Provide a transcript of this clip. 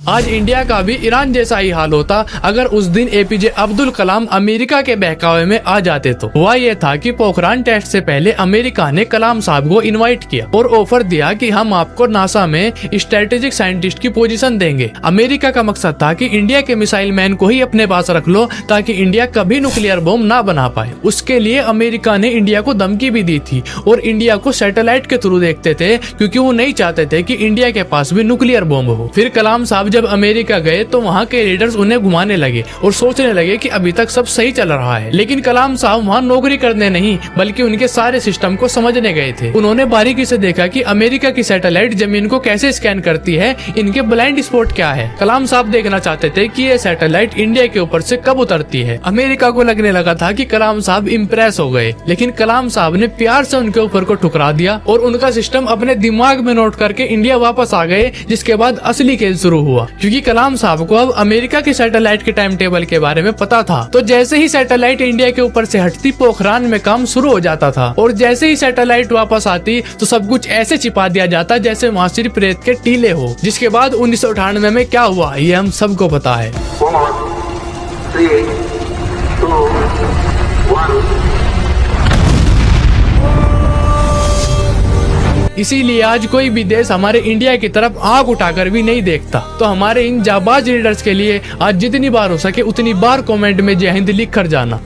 आज इंडिया का भी ईरान जैसा ही हाल होता अगर उस दिन एपीजे अब्दुल कलाम अमेरिका के बहकावे में आ जाते तो। हुआ ये था कि पोखरान टेस्ट से पहले अमेरिका ने कलाम साहब को इनवाइट किया और ऑफर दिया कि हम आपको नासा में स्ट्रेटेजिक साइंटिस्ट की पोजीशन देंगे। अमेरिका का मकसद था कि इंडिया के मिसाइल मैन को ही अपने पास रख लो ताकि इंडिया कभी न्यूक्लियर बम ना बना पाए। उसके लिए अमेरिका ने इंडिया को धमकी भी दी थी और इंडिया को सैटेलाइट के थ्रू देखते थे क्योंकि वो नहीं चाहते थे कि इंडिया के पास भी न्यूक्लियर बम हो। फिर कलाम साहब जब अमेरिका गए तो वहाँ के लीडर्स उन्हें घुमाने लगे और सोचने लगे कि अभी तक सब सही चल रहा है, लेकिन कलाम साहब वहाँ नौकरी करने नहीं बल्कि उनके सारे सिस्टम को समझने गए थे। उन्होंने बारीकी से देखा कि अमेरिका की सैटेलाइट जमीन को कैसे स्कैन करती है, इनके ब्लाइंड स्पॉट क्या है। कलाम साहब देखना चाहते थे कि ये सैटेलाइट इंडिया के ऊपर से कब उतरती है। अमेरिका को लगने लगा था कि कलाम साहब इम्प्रेस हो गए, लेकिन कलाम साहब ने प्यार से उनके ऊपर को ठुकरा दिया और उनका सिस्टम अपने दिमाग में नोट करके इंडिया वापस आ गए। जिसके बाद असली खेल शुरू हुआ क्योंकि कलाम साहब को अब अमेरिका की सैटेलाइट के टाइम टेबल के बारे में पता था। तो जैसे ही सैटेलाइट इंडिया के ऊपर से हटती पोखरान में काम शुरू हो जाता था और जैसे ही सैटेलाइट वापस आती तो सब कुछ ऐसे छिपा दिया जाता जैसे वहाँ सिर्फ रेत के टीले हो। जिसके बाद 1998 में क्या हुआ ये हम सबको पता है। 4, 3, 2, 1 इसीलिए आज कोई भी देश हमारे इंडिया की तरफ आंख उठाकर भी नहीं देखता। तो हमारे इन जाबाज लीडर्स के लिए आज जितनी बार हो सके उतनी बार कमेंट में जय हिंद लिख कर जाना।